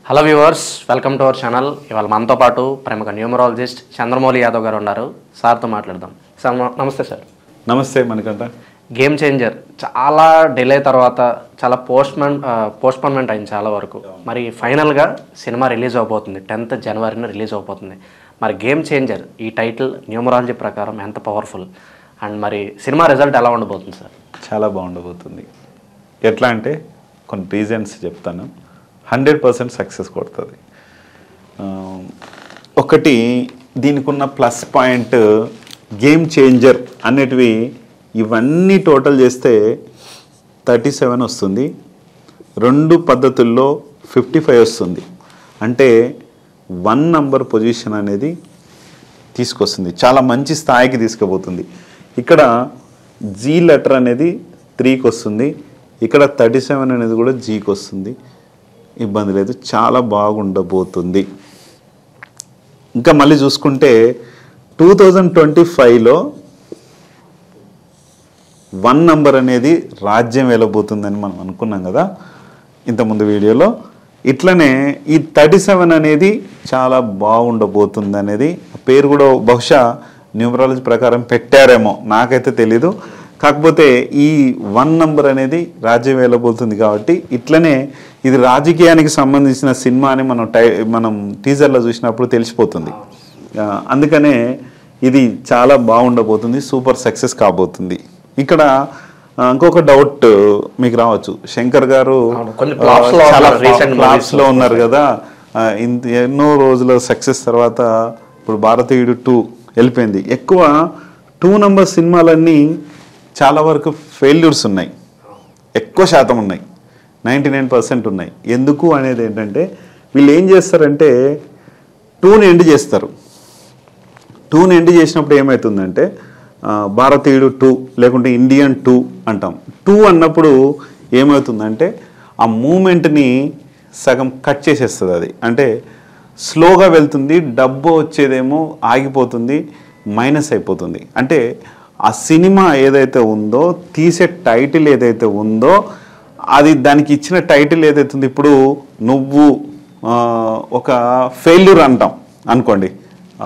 Hello viewers, welcome to our channel. ఇవాళ మనతో పాటు ప్రముఖ న్యూమరాలజిస్ట్ చంద్రమౌళి యాదవ్ గారు ఉన్నారు. సార్తో మాట్లాడదాం. సార్ నమస్తే. సార్ నమస్తే. మనకంట గేమ్ చేంజర్ చాలా డిలే తర్వాత చాలా పోస్ట్పోన్మెంట్ అయింది చాలా వరకు. మరి ఫైనల్గా సినిమా రిలీజ్ అవబోతుంది. 10th జనవరిన రిలీజ్ అవబోతుంది. మరి గేమ్ చేంజర్ ఈ టైటిల్ న్యూమరాలజీ ప్రకారం ఎంత పవర్ఫుల్ అండ్ మరి సినిమా రిజల్ట్ ఎలా ఉండబోతుంది సార్? చాలా బాగుండబోతుంది. ఎట్లా అంటే కొన్ని రీజన్స్ చెప్తాను. 100% సక్సెస్ కొడుతుంది. ఒకటి దీనికి ఉన్న ప్లస్ పాయింట్ గేమ్ చేంజర్ అనేటివి ఇవన్నీ టోటల్ చేస్తే 37 వస్తుంది. 2 పద్ధతుల్లో 55 వస్తుంది. అంటే 1 నంబర్ పొజిషన్ అనేది తీసుకొస్తుంది. చాలా మంచి స్థాయికి తీసుకుపోతుంది. ఇక్కడ జీ లెటర్ అనేది 3కి వస్తుంది. ఇక్కడ 37 అనేది కూడా జీకి వస్తుంది. ఇబ్బంది లేదు, చాలా బాగుండబోతుంది. ఇంకా మళ్ళీ చూసుకుంటే 2025లో 1 నంబర్ అనేది రాజ్యం వెళ్ళబోతుందని మనం అనుకున్నాం కదా ఇంతకుముందు వీడియోలో. ఇట్లనే ఈ 37 అనేది చాలా బాగుండబోతుంది అనేది పేరు కూడా బహుశా న్యూమరాలజీ ప్రకారం పెట్టారేమో, నాకైతే తెలీదు. కాకపోతే ఈ 1 నంబర్ అనేది రాజ్యం వెళ్ళబోతుంది కాబట్టి ఇట్లనే ఇది రాజకీయానికి సంబంధించిన సినిమా అని మనం టీజర్లో చూసినప్పుడు తెలిసిపోతుంది. అందుకనే ఇది చాలా బాగుండబోతుంది, సూపర్ సక్సెస్ కాబోతుంది. ఇక్కడ ఇంకొక డౌట్ మీకు రావచ్చు, శంకర్ గారు చాలా ఫ్లాప్స్లో ఉన్నారు కదా, ఎన్నో రోజుల సక్సెస్ తర్వాత ఇప్పుడు భారతీయుడు 2 వెళ్ళిపోయింది. ఎక్కువ 2 నంబర్ సినిమాలన్నీ చాలా వరకు ఫెయిల్యూర్స్ ఉన్నాయి, ఎక్కువ శాతం ఉన్నాయి, 99% ఉన్నాయి. ఎందుకు అనేది ఏంటంటే వీళ్ళు ఏం చేస్తారంటే 2ని ఎండ్ చేస్తారు. 2ని ఎండ్ చేసినప్పుడు ఏమవుతుందంటే భారతీయుడు 2 లేకుంటే ఇండియన్ 2 అంటాం. 2 అన్నప్పుడు ఏమవుతుందంటే ఆ మూమెంట్ని సగం కట్ చేసేస్తుంది. అది అంటే స్లోగా వెళ్తుంది, డబ్బు వచ్చేదేమో ఆగిపోతుంది, మైనస్ అయిపోతుంది. అంటే ఆ సినిమా ఏదైతే ఉందో, తీసే టైటిల్ ఏదైతే ఉందో, అది దానికి ఇచ్చిన టైటిల్ ఏదైతే ఉందో, ఇప్పుడు నువ్వు ఒక ఫెయిల్యూర్ అంటాం అనుకోండి.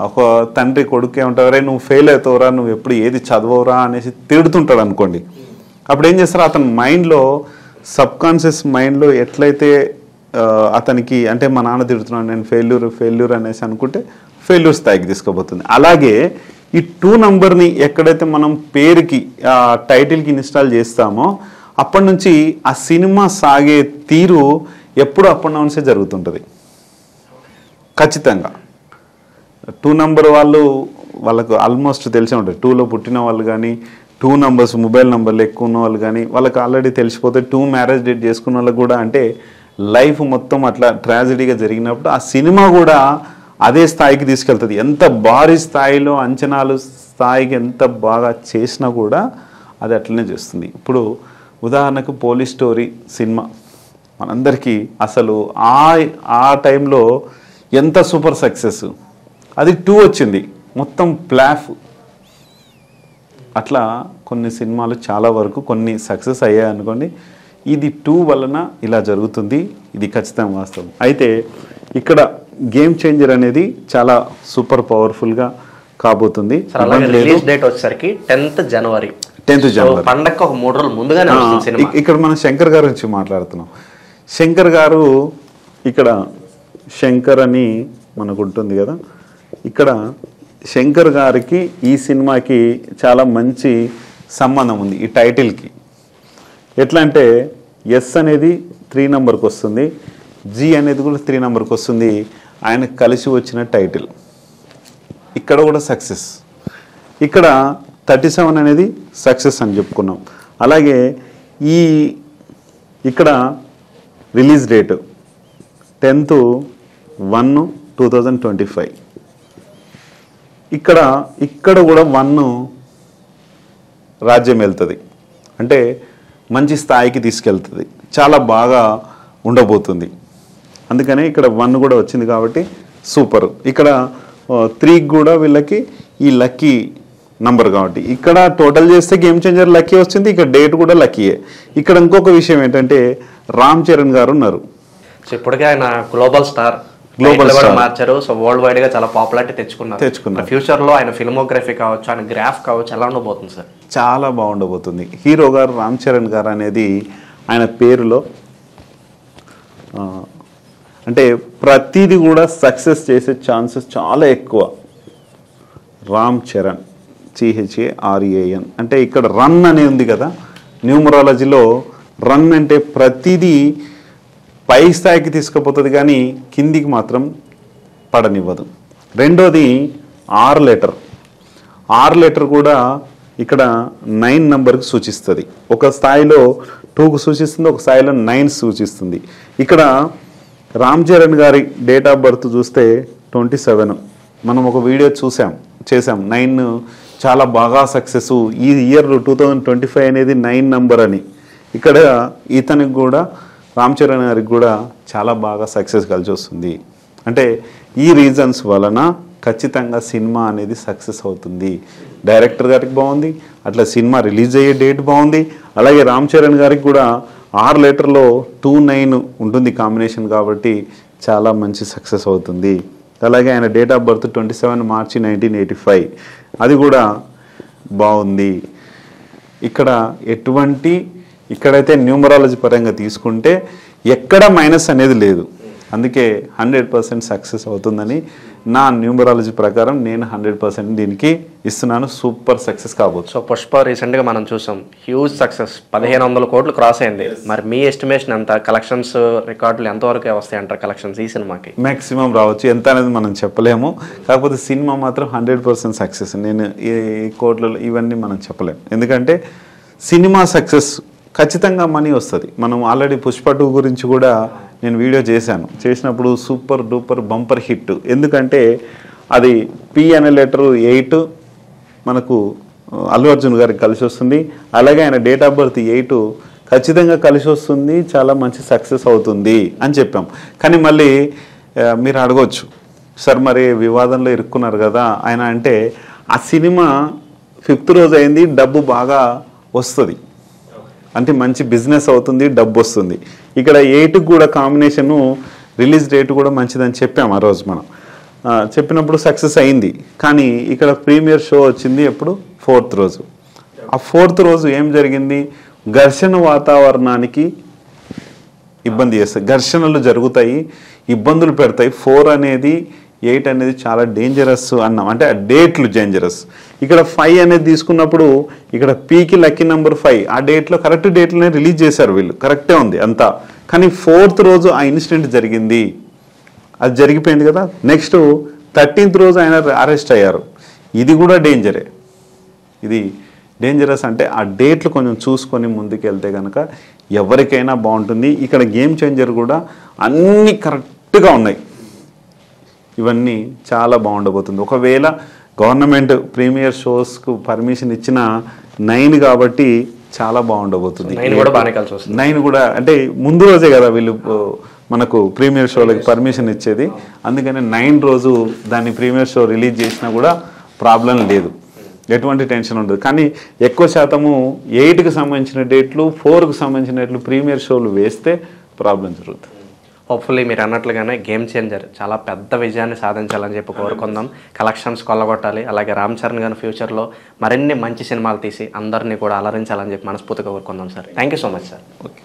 ఒక తండ్రి కొడుకు ఏమంటారే, నువ్వు ఫెయిల్ అవుతావురా, నువ్వు ఎప్పుడు ఏది చదవవురా అనేసి తిడుతుంటాడు అనుకోండి. అప్పుడు ఏం చేస్తారు, అతని మైండ్లో, సబ్కాన్షియస్ మైండ్లో ఎట్లయితే అతనికి అంటే మా నాన్న తిడుతున్నాడు, నేను ఫెయిల్యూర్ అనేసి అనుకుంటే ఫెయిల్యూర్ స్థాయికి తీసుకోబోతుంది. అలాగే ఈ 2 నంబర్ని ఎక్కడైతే మనం పేరుకి ఆ టైటిల్కి ఇన్స్టాల్ చేస్తామో అప్పటి నుంచి ఆ సినిమా సాగే తీరు ఎప్పుడు అప్ అండ్ డౌన్సే జరుగుతుంటుంది ఖచ్చితంగా. 2 నంబర్ వాళ్ళకు ఆల్మోస్ట్ తెలిసే ఉంటుంది. 2లో పుట్టిన వాళ్ళు కానీ, 2 నంబర్స్ మొబైల్ నంబర్లు ఎక్కువ ఉన్న వాళ్ళు కానీ వాళ్ళకి ఆల్రెడీ తెలిసిపోతే, 2 మ్యారేజ్ డేట్ చేసుకున్న వాళ్ళకి కూడా అంటే లైఫ్ మొత్తం అట్లా ట్రాజడీగా జరిగినప్పుడు ఆ సినిమా కూడా అదే స్థాయికి తీసుకెళ్తుంది. ఎంత భారీ స్థాయిలో అంచనాలు స్థాయికి ఎంత బాగా చేసినా కూడా అది అట్లనే చేస్తుంది. ఇప్పుడు ఉదాహరణకు పోలీస్ స్టోరీ సినిమా మనందరికీ అసలు ఆ టైంలో ఎంత సూపర్ సక్సెస్, అది 2 వచ్చింది, మొత్తం ప్లాఫ్. అట్లా కొన్ని సినిమాలు చాలా వరకు కొన్ని సక్సెస్ అయ్యాయి అనుకోండి. ఇది 2 వలన ఇలా జరుగుతుంది, ఇది ఖచ్చితంగా వాస్తవం. అయితే ఇక్కడ గేమ్ చేంజర్ అనేది చాలా సూపర్ పవర్ఫుల్గా కాబోతుంది. రిలీజ్ డేట్ వచ్చేసరికి 10th జనవరి. పండగ ఒక 3 రోజులు ముందుగానే వస్తుంది సినిమా. ఇక్కడ మనం శంకర్ గారి నుంచి మాట్లాడుతున్నాం. శంకర్ గారు, ఇక్కడ శంకర్ అని మనకు ఉంటుంది కదా, ఇక్కడ శంకర్ గారికి ఈ సినిమాకి చాలా మంచి సంబంధం ఉంది ఈ టైటిల్కి. ఎట్లా అంటే ఎస్ అనేది 3 నంబర్కి వస్తుంది, జీ అనేది కూడా 3 నంబర్కి వస్తుంది. ఆయనకు కలిసి వచ్చిన టైటిల్ ఇక్కడ కూడా సక్సెస్. ఇక్కడ 37 అనేది సక్సెస్ అని చెప్పుకున్నాం. అలాగే ఇక్కడ రిలీజ్ డేట్ 10/1/2025. ఇక్కడ కూడా 1 రాజ్యం వెళ్తుంది, అంటే మంచి స్థాయికి తీసుకెళ్తుంది, చాలా బాగా ఉండబోతుంది. అందుకనే ఇక్కడ 1 కూడా వచ్చింది కాబట్టి సూపర్. ఇక్కడ 3 కూడా వీళ్ళకి ఈ లక్కీ నంబర్ కాబట్టి ఇక్కడ టోటల్ చేస్తే గేమ్ చేంజర్ లక్కీ వచ్చింది, ఇక్కడ డేట్ కూడా లక్కీయే. ఇక్కడ ఇంకొక విషయం ఏంటంటే రామ్ చరణ్ గారు ఉన్నారు. సో ఇప్పటికే ఆయన గ్లోబల్ స్టార్ మార్చారు. సో వరల్డ్ వైడ్ గా చాలా పాపులారిటీ తెచ్చుకున్నారు. ఫ్యూచర్ లో ఆయన ఫిల్మోగ్రఫీ కావచ్చు, ఆయన గ్రాఫ్ కావచ్చు, ఎలా ఉండబోతుంది సార్? చాలా బాగుండబోతుంది. హీరో గారు రామ్ చరణ్ గారు అనేది ఆయన పేరులో అంటే ప్రతిదీ కూడా సక్సెస్ చేసే ఛాన్సెస్ చాలా ఎక్కువ. రామ్ చరణ్, CHARAN అంటే ఇక్కడ రన్ అని ఉంది కదా, న్యూమరాలజీలో రన్ అంటే ప్రతిదీ పై స్థాయికి తీసుకుపోతుంది కానీ కిందికి మాత్రం పడనివ్వదు. రెండోది R లెటర్. R లెటర్ కూడా ఇక్కడ 9 నెంబర్కి సూచిస్తుంది. ఒక స్థాయిలో 2కు సూచిస్తుంది, ఒక స్థాయిలో 9 సూచిస్తుంది. ఇక్కడ రామ్ చరణ్ గారి డేట్ ఆఫ్ బర్త్ చూస్తే 27. మనం ఒక వీడియో చేసాం 9 చాలా బాగా సక్సెస్. ఈ ఇయర్ 2025 అనేది 9 నెంబర్ అని. ఇక్కడ ఇతనికి కూడా రామ్ చరణ్ గారికి కూడా చాలా బాగా సక్సెస్ కలిసి వస్తుంది. అంటే ఈ రీజన్స్ వలన ఖచ్చితంగా సినిమా అనేది సక్సెస్ అవుతుంది. డైరెక్టర్ గారికి బాగుంది, అట్లా సినిమా రిలీజ్ అయ్యే డేట్ బాగుంది. అలాగే రామ్ చరణ్ గారికి కూడా R లెటర్లో 29 ఉంటుంది కాంబినేషన్, కాబట్టి చాలా మంచి సక్సెస్ అవుతుంది. అలాగే ఆయన డేట్ ఆఫ్ బర్త్ 27 మార్చి 1985, అది కూడా బాగుంది. ఇక్కడైతే న్యూమరాలజీ పరంగా తీసుకుంటే ఎక్కడ మైనస్ అనేది లేదు. అందుకే 100% సక్సెస్ అవుతుందని నా న్యూమరాలజీ ప్రకారం నేను 100% దీనికి ఇస్తున్నాను. సూపర్ సక్సెస్ కాబోతుంది. సో పుష్ప రీసెంట్గా మనం చూసాం, హ్యూజ్ సక్సెస్, 1500 కోట్లు క్రాస్ అయింది. మరి మీ ఎస్టిమేషన్ ఎంత? కలెక్షన్స్ రికార్డులు ఎంతవరకు వస్తాయి అంటారు కలెక్షన్స్ ఈ సినిమాకి? మ్యాక్సిమం రావచ్చు, ఎంత అనేది మనం చెప్పలేము. కాకపోతే సినిమా మాత్రం 100% సక్సెస్. నేను ఈ కోట్లలో ఇవన్నీ మనం చెప్పలేము, ఎందుకంటే సినిమా సక్సెస్ ఖచ్చితంగా మనీ వస్తుంది. మనం ఆల్రెడీ పుష్ప 2 గురించి కూడా నేను వీడియో చేసినప్పుడు సూపర్ డూపర్ బంపర్ హిట్. ఎందుకంటే అది P అనే లెటర్ 8 మనకు అల్లు అర్జున్ గారికి కలిసి వస్తుంది. అలాగే ఆయన డేట్ ఆఫ్ బర్త్ 8 ఖచ్చితంగా కలిసి వస్తుంది, చాలా మంచి సక్సెస్ అవుతుంది అని చెప్పాం. కానీ మళ్ళీ మీరు అడగవచ్చు, సార్ మరి వివాదంలో ఇరుక్కున్నారు కదా ఆయన అంటే, ఆ సినిమా 5th రోజు అయింది, డబ్బు బాగా వస్తుంది, అంటే మంచి బిజినెస్ అవుతుంది, డబ్బు వస్తుంది. ఇక్కడ 8కి కూడా కాంబినేషను రిలీజ్ డేట్ కూడా మంచిదని చెప్పాము ఆ రోజు మనం. చెప్పినప్పుడు సక్సెస్ అయింది. కానీ ఇక్కడ ప్రీమియర్ షో వచ్చింది ఎప్పుడు? 4th రోజు. ఆ 4th రోజు ఏం జరిగింది? ఘర్షణ వాతావరణానికి ఇబ్బంది చేస్తాయి, ఘర్షణలు జరుగుతాయి, ఇబ్బందులు పెడతాయి. 4 అనేది 8 అనేది చాలా డేంజరస్ అన్నాం, అంటే ఆ డేట్లు డేంజరస్. ఇక్కడ 5 అనేది తీసుకున్నప్పుడు ఇక్కడ Pకి లక్కీ నెంబర్ 5, ఆ డేట్లో కరెక్ట్ డేట్లోనే రిలీజ్ చేశారు వీళ్ళు, కరెక్టే ఉంది అంతా. కానీ 4th రోజు ఆ ఇన్సిడెంట్ జరిగింది, అది జరిగిపోయింది కదా. నెక్స్ట్ 13th రోజు ఆయన అరెస్ట్ అయ్యారు, ఇది కూడా డేంజరే. ఇది డేంజరస్ అంటే ఆ డేట్లు కొంచెం చూసుకొని ముందుకు వెళ్తే కనుక ఎవరికైనా బాగుంటుంది. ఇక్కడ గేమ్ చేంజర్ కూడా అన్నీ కరెక్ట్గా ఉన్నాయి, ఇవన్నీ చాలా బాగుండబోతుంది. ఒకవేళ గవర్నమెంట్ ప్రీమియర్ షోస్కు పర్మిషన్ ఇచ్చిన 9 కాబట్టి చాలా బాగుండబోతుంది. 9 కూడా అంటే ముందు రోజే కదా వీళ్ళు మనకు ప్రీమియర్ షోలకి పర్మిషన్ ఇచ్చేది, అందుకని 9 రోజు దాన్ని ప్రీమియర్ షో రిలీజ్ చేసినా కూడా ప్రాబ్లం లేదు, ఎటువంటి టెన్షన్ ఉండదు. కానీ ఎక్కువ శాతము 8కి సంబంధించిన డేట్లు, 4కి సంబంధించిన డేట్లు ప్రీమియర్ షోలు వేస్తే ప్రాబ్లం జరుగుతుంది. హోప్ఫుల్లీ మీరు అన్నట్లుగానే గేమ్ చేంజర్ చాలా పెద్ద విజయాన్ని సాధించాలని చెప్పి కోరుకుందాం. కలెక్షన్స్ కొల్లగొట్టాలి. అలాగే రామ్ చరణ్ గారి ఫ్యూచర్లో మరిన్ని మంచి సినిమాలు తీసి అందరినీ కూడా అలరించాలని చెప్పి మనస్ఫూర్తిగా కోరుకుందాం sir. Thank you so much sir. Okay.